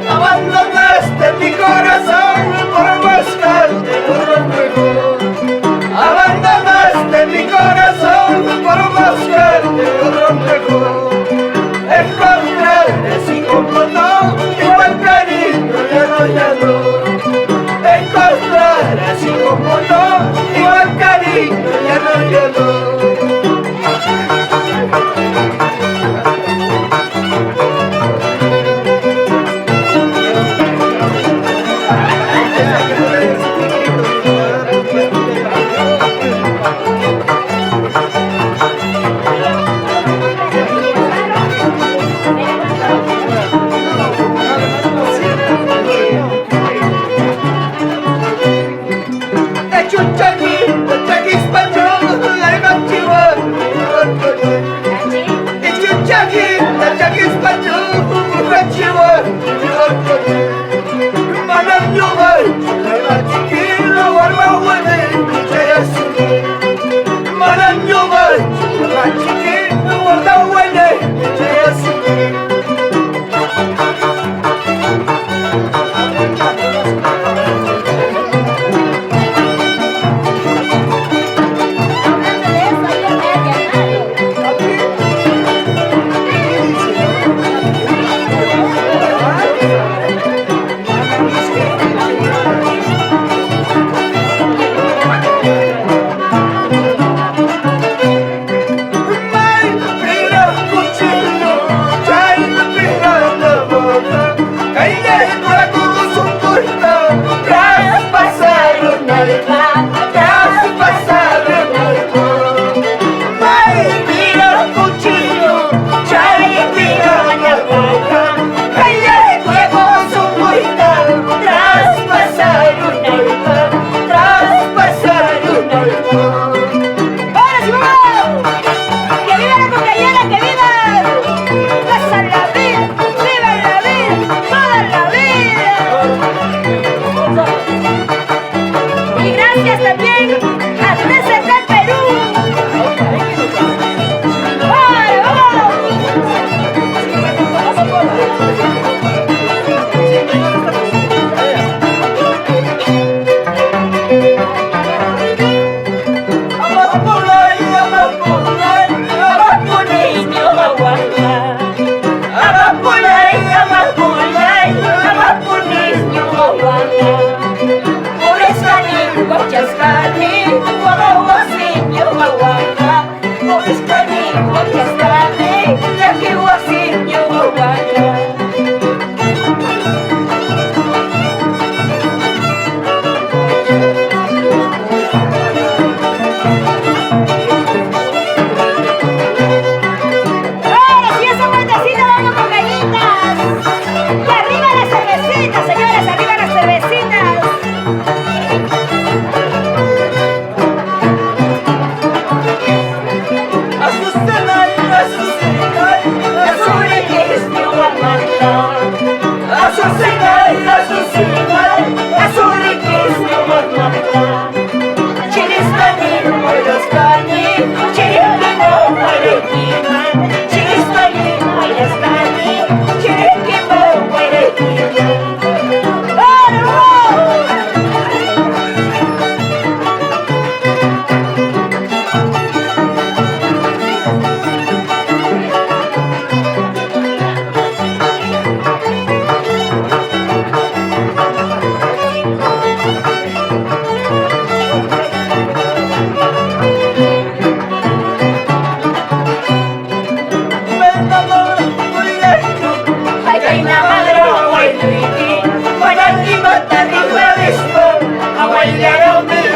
Abandonaste mi corazón por buscarte uno mejor. Abandonaste mi corazón por buscarte uno mejor. Encontraré sin comodón igual cariño ya no. Encontraré sin comodón igual cariño ya no.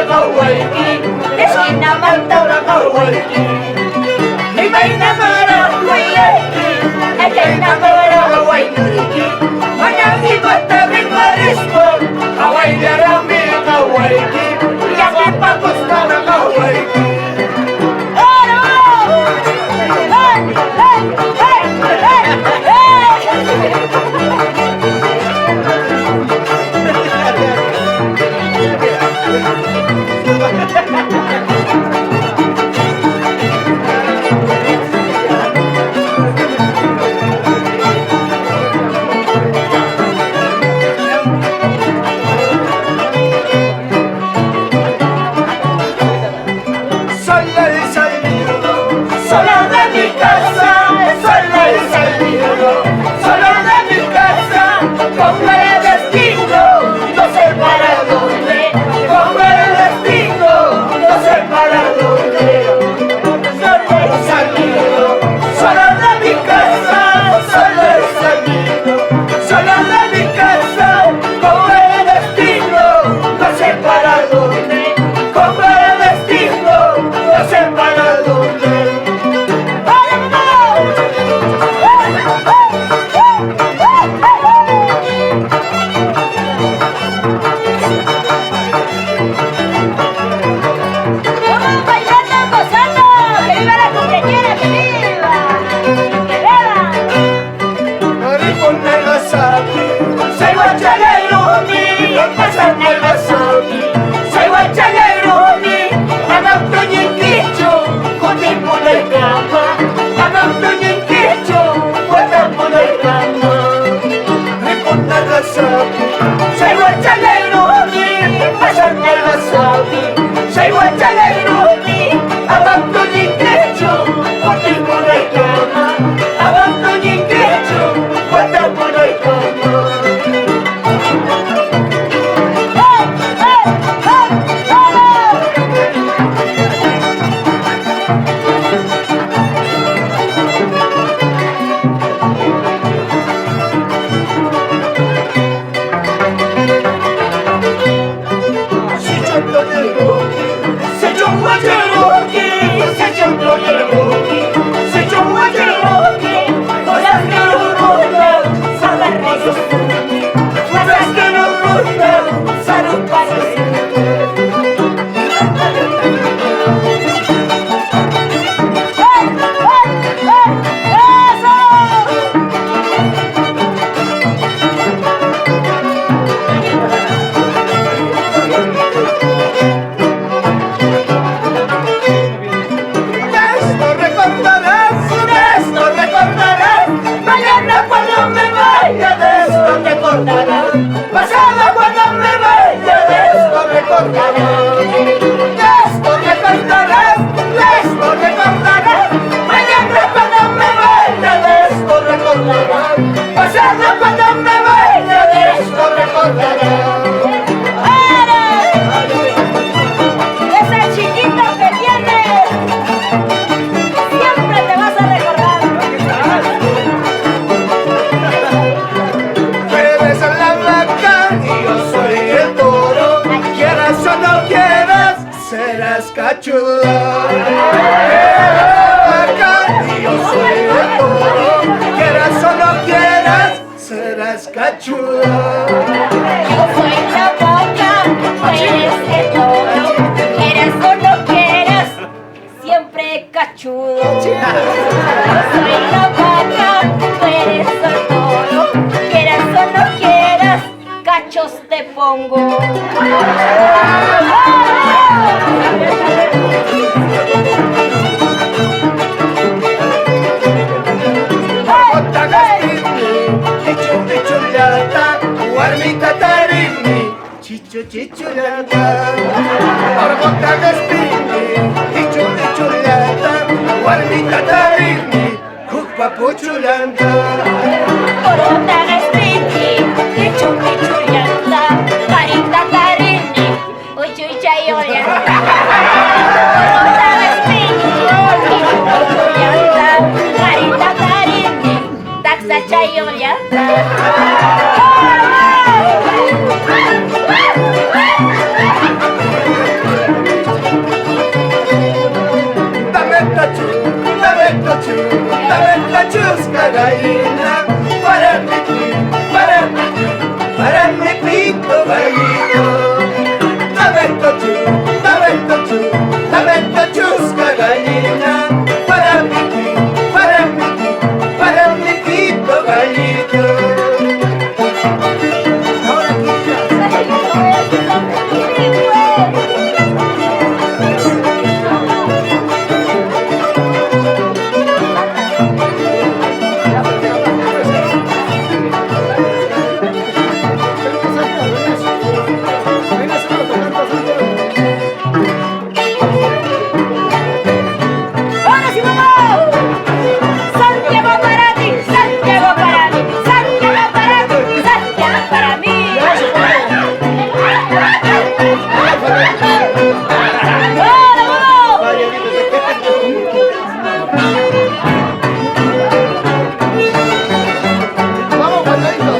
Away, Mi me enamora Wailiki, ella enamora Wailiki. Managi bata rin marispol, away darami kawaiki. Yaki pagusta na kawaiki. Pasado cuando me vaya de esto recordarás. De esto recordarás, de esto recordarás. Mañana cuando me vaya de esto recordarás. Pasado cuando me vaya de esto recordarás. Ese chiquito que tienes, siempre te vas a recordar. Eres la vaca y yo soy el toro. Quieras o no quieras, serás cachuda. Eres la vaca y yo soy el toro. Quieras o no quieras, serás cachuda. Yo soy la vaca, tú eres el toro. Quieras o no quieras, siempre cachudo. Yo soy la vaca, tú eres el toro. Quieras o no quieras, cachos te pongo. Chichulata, Arbota Gaspini, Chichulata, Guarmita Tarini, Cupa Puchulanta. Arbota Gaspini, Chichulata, Guarmita Tarini, Uchuychayolanta. Arbota Gaspini, Chichulata, Guarmita Tarini, Taxachayolanta. Dame Vamos, Juanito.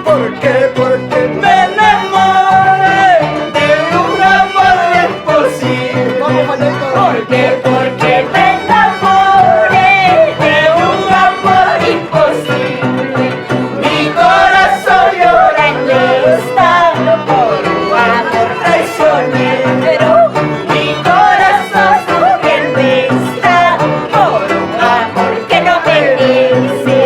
¿Por qué? Porque me enamoré de un amor imposible. Vamos, Juanito. ¿Por qué? Porque me enamoré de un amor imposible. Mi corazón llorando está por un amor traicionero. Mi corazón sufriendo está por un amor que no merece.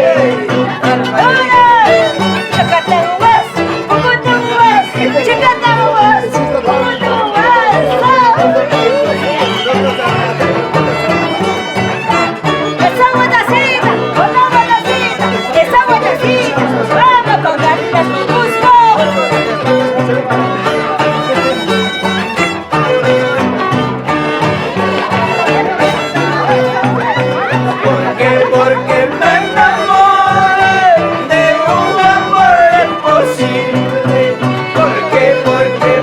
Porque me enamoré de un amor imposible. Porque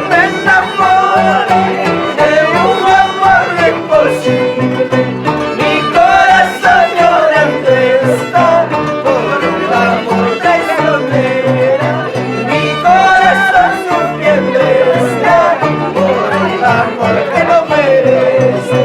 me enamoré de un amor imposible. Mi corazón llorando está por un amor traicionero. Mi corazón sufriendo está por un amor que no merece.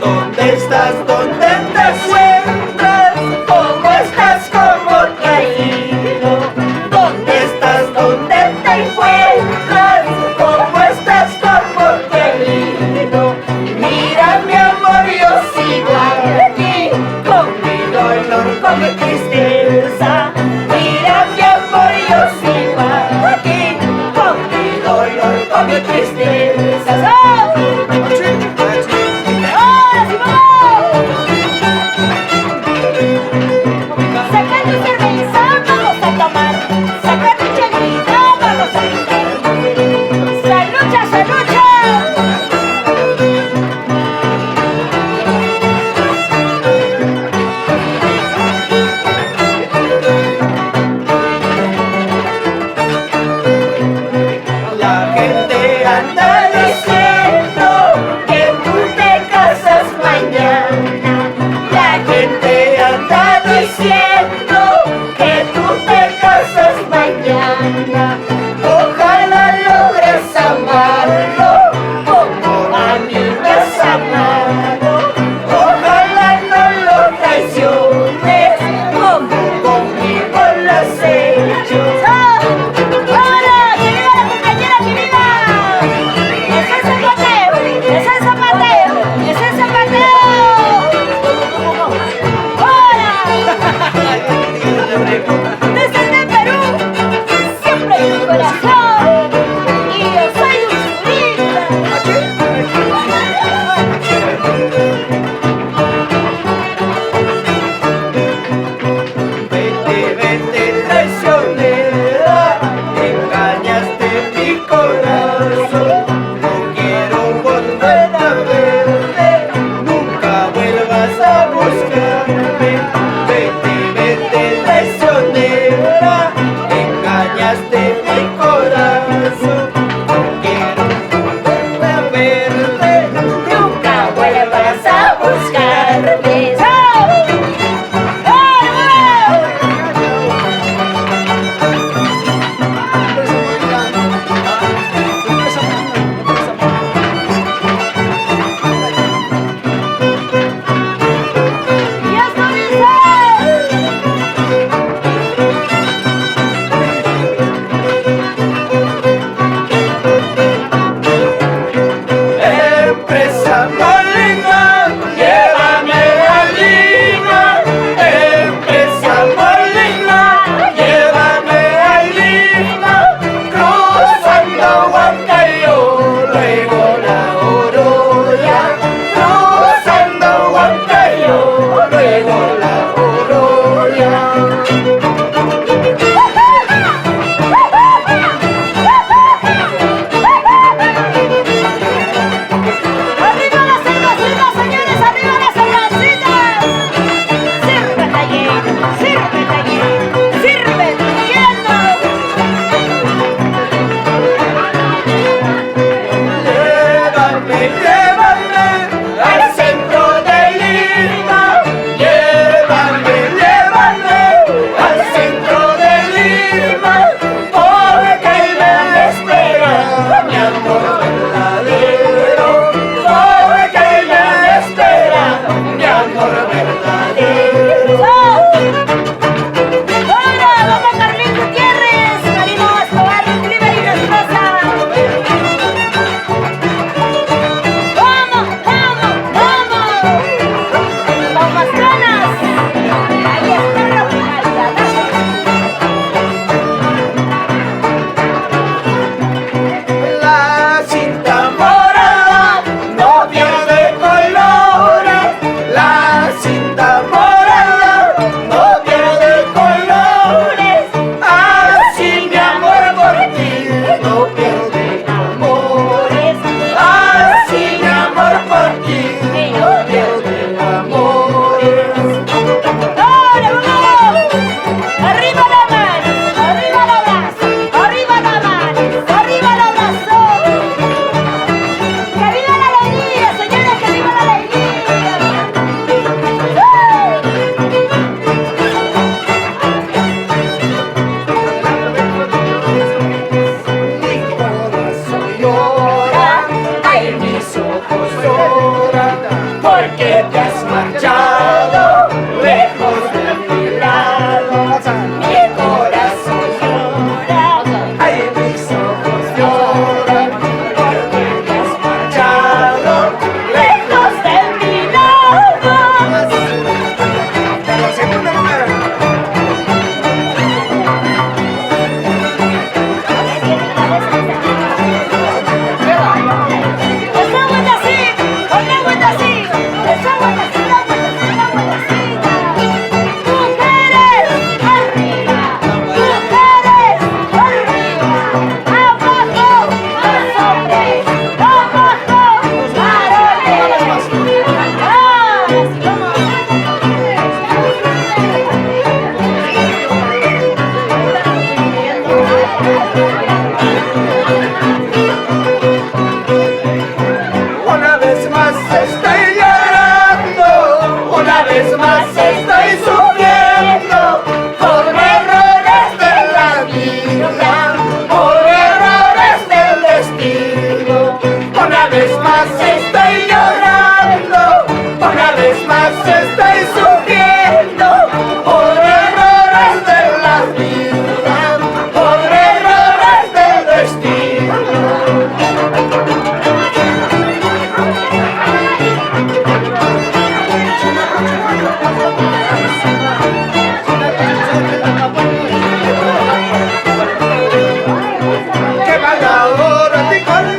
¿Dónde estás? ¿Dónde te encuentras? ¿Cómo estás? ¿Cómo te ha ido? ¿Dónde estás? ¿Dónde te encuentras? ¿Cómo estás? ¿Cómo te ha ido? Mira mi amor, yo sigo aquí, con mi dolor, con mi tristeza. Mira mi amor, yo sigo aquí, con mi dolor, con mi tristeza. Saca tu cerveza, vamos a tomar. Saca tu chelita, vamos a brindar. ¡Salucha, salucha! La gente anda diciendo que tú te casas mañana. La gente anda diciendo que tú te casas mañana. Ojalá logres amarlo como a mí me has amado. Ojalá no lo traiciones como conmigo lo has hecho. ¡Ahora! ¡Que viva la compañera, que viva! ¡Ese es el Zapateo! ¡Ese es Zapateo! ¡Ese es Zapateo! ¡Ahora! Desde el Perú, siempre en mi corazón. Y yo soy Vete, vete, traicionera, engañaste mi corazón. No quiero volver a verte, nunca vuelvas a buscarme. Vete, vete, traicionera, engañaste mi corazón. No quiero volver a verte, nunca vuelvas a buscarme.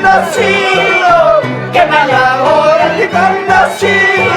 conocido, qué mala hora te he conocido.